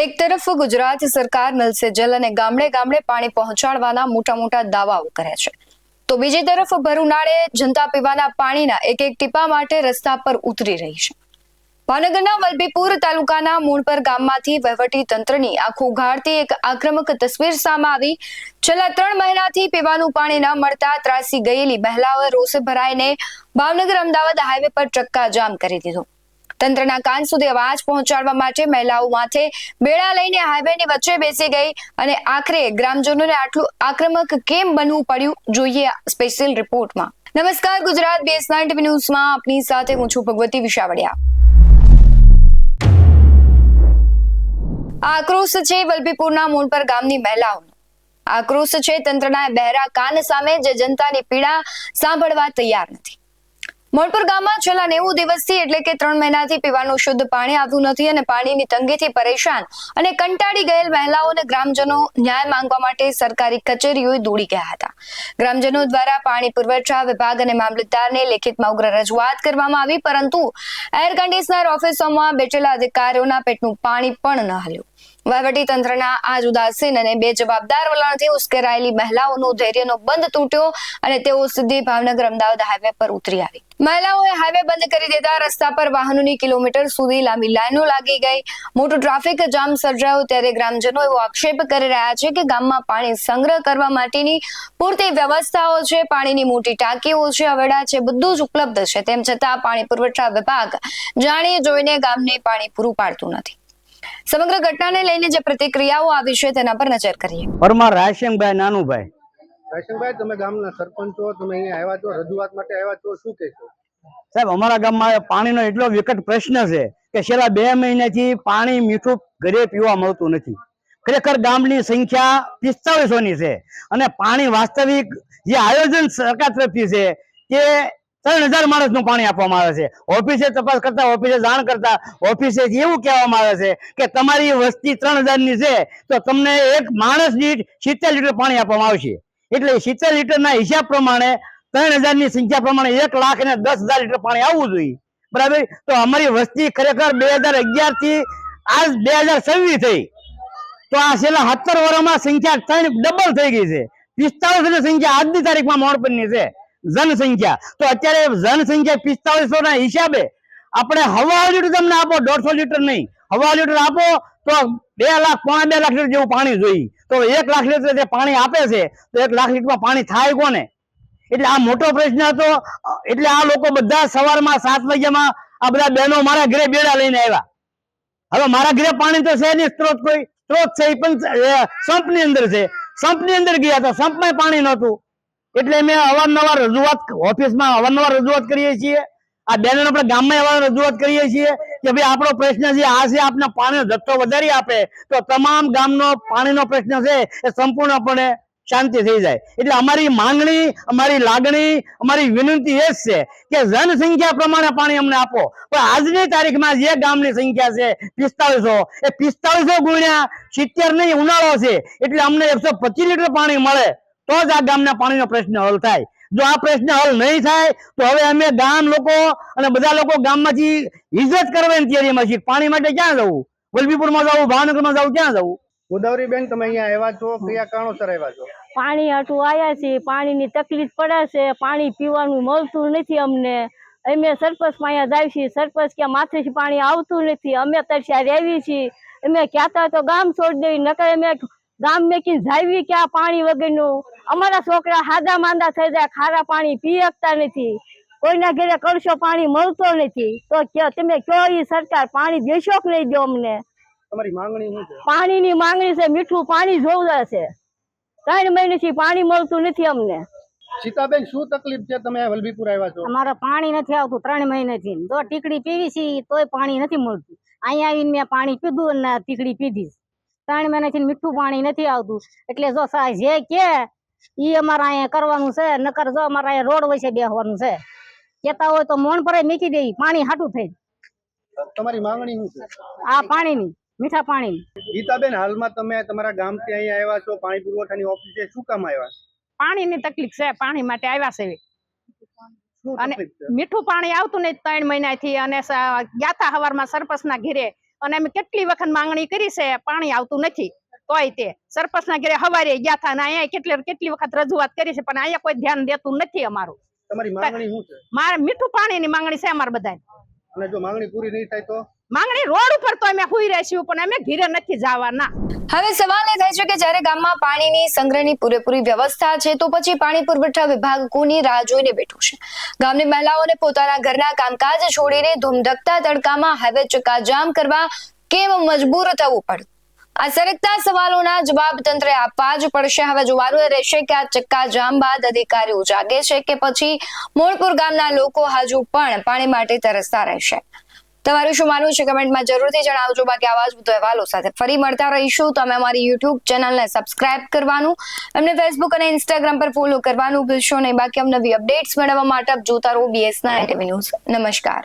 એક તરફ ગુજરાત સરકાર નલ સે જલ અને ગામડે ગામડે પાણી પહોંચાડવાના મોટા દાવાઓ કરે છે, તો બીજી તરફ ભર ઉનાળે જનતા પીવાના પાણીના એક એક ટીપા માટે રસ્તા પર ઉતરી રહી છે। ભાવનગરના વલભીપુર તાલુકાના મૂળપર ગામમાંથી વહીવટી તંત્રની આંખો ઉઘાડતી એક આક્રમક તસવીર સામે આવી। છેલ્લા 3 મહિનાથી પીવાનું પાણી ન મળતા ત્રાસી ગયેલી મહિલાઓએ રોષે ભરાઈને ભાવનગર અમદાવાદ હાઈવે પર ચક્કાજામ કરી દીધો। તંત્રના કાન સુધી અવાજ પહોંચાડવા માટે મહિલાઓ માથે બેડા લઈને હાઈવેની વચ્ચે બેસી ગઈ અને આખરે ગ્રામજનોને આટલું આક્રમક કેમ બનવું પડ્યું, જોઈએ સ્પેશિયલ રિપોર્ટમાં। નમસ્કાર, ગુજરાત BS9 TV ન્યૂઝમાં આપની સાથે હું છું ભગવતી વિશાવડિયા। આક્રોશ છે વલભીપુરના મૂળપર ગામની મહિલાઓનો। આક્રોશ છે તંત્રના બહેરા કાન સામે, જે જનતાની પીડા સાંભળવા તૈયાર નથી। મૂળપર ગામમાં છેલ્લા 90 દિવસથી એટલે કે 3 મહિનાથી પીવાનું શુદ્ધ પાણી આવ્યું નથી અને પાણીની તંગીથી પરેશાન અને કંટાળી ગયેલ મહિલાઓ અને ગ્રામજનો ન્યાય માંગવા માટે સરકારી કચેરીઓએ દોડી ગયા હતા। ગ્રામજનો દ્વારા પાણી પુરવઠા વિભાગ અને મામલતદારને લેખિતમાં ઉગ્ર રજૂઆત કરવામાં આવી, પરંતુ એર કન્ડિશનર ઓફિસોમાં બેઠેલા અધિકારીઓના પેટનું પાણી પણ ન હલ્યું। વહીવટી તંત્રના આજ ઉદાસીન અને બેજવાબદાર વલણથી ઉશ્કેરાયેલી મહિલાઓનો ધૈર્યનો બંધ તૂટ્યો અને તેઓ સીધી ભાવનગર અમદાવાદ હાઈવે પર ઉતરી આવી। મહિલાઓએ હાઈવે બંધ કરી દેતા રસ્તા પર વાહનોની કિલોમીટર સુધી લાંબી લાઈનો લાગી ગઈ। મોટો ટ્રાફિક જામ સર્જાયો, ત્યારે ગ્રામજનો એવો આક્ષેપ કરી રહ્યા છે કે ગામમાં પાણી સંગ્રહ કરવા માટેની પૂરતી વ્યવસ્થાઓ છે, પાણીની મોટી ટાંકીઓ છે, હવેડા છે, બધું જ ઉપલબ્ધ છે, તેમ છતાં પાણી પુરવઠા વિભાગ જાણી જોઈને ગામને પાણી પૂરું પાડતું નથી। સમગ્ર ઘટનાને લઈને જે પ્રતિક્રિયાઓ આવી છે તેના પર નજર કરીએ। પરમાર રાયસિંગભાઈ નાનુભાઈ। રાયસિંગભાઈ, તમે ગામના સરપંચ છો, તમે અહીંયા આવ્યા છો, રજૂઆત માટે આવ્યા છો, શું કહેશો? સાહેબ, અમારા ગામમાં પાણીનો એટલો વિકટ પ્રશ્ન છે કે છેલ્લા 2 મહિનાથી પાણી મીઠું ઘરે પીવા મળતું નથી। ખરેખર ગામની સંખ્યા 4500 ની છે અને પાણી વાસ્તવિક જે આયોજન સરકાર તરફથી છે તે 3000 માણસનું પાણી આપવામાં આવે છે। ઓફિસે તપાસ કરતા, ઓફિસે જાણ કરતા, ઓફિસે એવું કહેવામાં આવે છે કે તમારી વસ્તી 3000 ની છે તો તમને એક માણસ દીઠ 70 લીટર પાણી આપવામાં આવશે। એટલે 70 લીટરના હિસાબ પ્રમાણે 3000 ની સંખ્યા પ્રમાણે 1,10,000 લીટર પાણી આવવું જોઈએ, બરાબર। તો અમારી વસ્તી ખરેખર 2011 થી આજ 2026 થઈ, તો આ છેલ્લા 17 વર્ષમાં સંખ્યા 3 ડબલ થઈ ગઈ છે। 4500 ની સંખ્યા આજની તારીખમાં મોણપરની છે જનસંખ્યા। તો અત્યારે જનસંખ્યા 4500 ના હિસાબે આપણે 1.5 લીટર તમને આપો, 150 લીટર નહીં, 1.5 લીટર આપો તો 2 લાખ, 2.5 લાખ લીટર જેવું પાણી જોઈએ। તો 1 લાખ લીટર જે પાણી આપે છે તો 1 લાખ લીટરમાં પાણી થાય કોને? એટલે આ મોટો પ્રશ્ન હતો। એટલે આ લોકો બધા સવારમાં 7 વાગ્યામાં આ બધા બહેનો મારા ઘરે બેડા લઈને આવ્યા। હવે મારા ઘરે પાણી તો છે નહીં, સ્ત્રોત છે એ પણ સંપની અંદર છે, સંપની અંદર ગયા તો સંપમાં પાણી નહોતું। એટલે અમે અવારનવાર રજૂઆત ઓફિસમાં અવારનવાર રજૂઆત કરીએ છીએ। આ બેનો આપણે ગામમાં અવારનવાર રજૂઆત કરીએ છીએ કે ભાઈ આપણો પ્રશ્ન જે આ છે, આપને પાણીનો જથ્થો વધારી આપે તો તમામ ગામનો પાણીનો પ્રશ્ન છે એ સંપૂર્ણપણે શાંતિ થઈ જાય। એટલે અમારી માંગણી, અમારી લાગણી, અમારી વિનંતી એ જ છે કે જનસંખ્યા પ્રમાણે પાણી અમને આપો। પણ આજની તારીખમાં જે ગામની સંખ્યા છે 4500, એ 4500 ગુણ્યા 70 નહીં, ઉનાળો છે એટલે અમને 125 લીટર પાણી મળે તો જ આ ગામના પાણીનો પ્રશ્ન હલ થાય। જો આ પ્રશ્ન હલ નહીં થાય તો હવે અમે ગામ લોકો અને બધા લોકો ગામમાંથી હિજરત કરવાની તૈયારીમાં છીએ। પાણી માટે ક્યાં જવું? વલભીપુરમાં જવું, ભાવનગરમાં જવું, ક્યાં જવું? ગોદાવરીબેન, તમે અહીંયા આવ્યા છો, કયા કારણોસર આવ્યા છો? પાણી હાટું આવ્યા છીએ। પાણીની તકલીફ પડે છે, પાણી પીવાનું મળતું નથી અમને। અમે સરપંચમાં અહીંયા જાય છીએ, સરપંચ કે માથેથી પાણી આવતું નથી, અમે તરસ્યા રહેવી છીએ। અમે કહેતા તો ગામ છોડી દેવી, નકર અમે ગામ મેકીને જાવી ક્યાં પાણી વગરનું? અમારા છોકરા હાદા માંદા થઈ જાય, ખારા પાણી પી શકતા નથી, કોઈના ઘરે કળશો પાણી મળતો નથી। તો તમે કયો એ સરકાર પાણી દેશો કે નહીં દો અમને? તમારી માંગણી શું છે? પાણીની માંગણી છે, મીઠું પાણી જોવે છે। 3 મહિનાથી પાણી મળતું નથી અમને। સીતાબેન, શું તકલીફ છે? તમે વલભીપુર આવ્યા છો? અમારે પાણી નથી આવતું 3 મહિનાથી। જો ટીકડી પીવી છે તોય પાણી નથી મળતું। અહીંયા આવીને મેં પાણી પીધું અને ટીકડી પીધી। 3 મહિનાથી મીઠું પાણી નથી આવતું। એટલે જો જે કે ઈ અમારે અહીંયા કરવાનું છે, નકર જો અમારે અહીંયા રોડ વચ્ચે બેસવાનું છે। કેતા હોય તો મોણ પર મૂકી દે પાણી હાટું થઈ। તમારી માંગણી શું છે? આ પાણીની, મીઠા પાણીની। ગીતાબેન, હાલમાં તમે તમારા ગામથી અહીંયા આવ્યા છો, પાણી પુરવઠાની ઓફિસે શું કામ આવ્યા? પાણીની તકલીફ છે, પાણી માટે આવ્યા છે। શું અને તકલીફ છે? મીઠું પાણી આવતું નહીં 3 મહિનાથી, અને ગયા તા સવારમાં સરપંચના ઘરે અને અમે કેટલી વખત માંગણી કરી છે, પાણી આવતું નથી. તોય તે સરપંચ ના ઘરે હવારે ગયા હતા અને અહીંયા કેટલી વખત રજૂઆત કરી છે, પણ અહીંયા કોઈ ધ્યાન દેતું નથી. અમારું તમારી માંગણી શું છે? મારે મીઠું પાણીની માંગણી છે અમારે બધાને. અને જો માંગણી પૂરી નહીં થાય તો માંગણી રોડ ઉપર તો અમે હુઈ રહીશું, પણ અમે ઘીરે નથી જવાના. હવે સવાલ એ થાય છે કે જ્યારે ગામમાં પાણીની સંગ્રહની પૂરેપૂરી વ્યવસ્થા છે તો પછી પાણી પુરવઠા વિભાગ કોની રાહ જોઈને બેઠું છે? ગામની મહિલાઓને પોતાના ઘરના કામકાજ છોડીને ધૂમધકતા તડકામાં હાઈવે ચક્કાજામ કરવા કેમ મજબૂર થવું પડ્યું? આ સરકતા સવાલોના જવાબ તંત્રે આપવા જ પડશે. હવે જોવાનું એ રહેશે કે આ ચક્કાજામ બાદ અધિકારીઓ જાગે છે કે પછી મોળપુર ગામના લોકો હજુ પણ પાણી માટે તરસતા રહેશે. તમારું શું માનવું છે કમેન્ટમાં જરૂરથી જણાવજો. બાકી આવા જ વધુ અહેવાલો સાથે ફરી મળતા રહીશું. તમે અમારી યુટ્યુબ ચેનલને સબસ્ક્રાઇબ કરવાનું, અમને ફેસબુક અને ઇન્સ્ટાગ્રામ પર ફોલો કરવાનું ભૂલશો નહીં. બાકી નવી અપડેટ્સ મેળવવા માટે આપ જોતા રહો BS9 ન્યૂઝ. નમસ્કાર.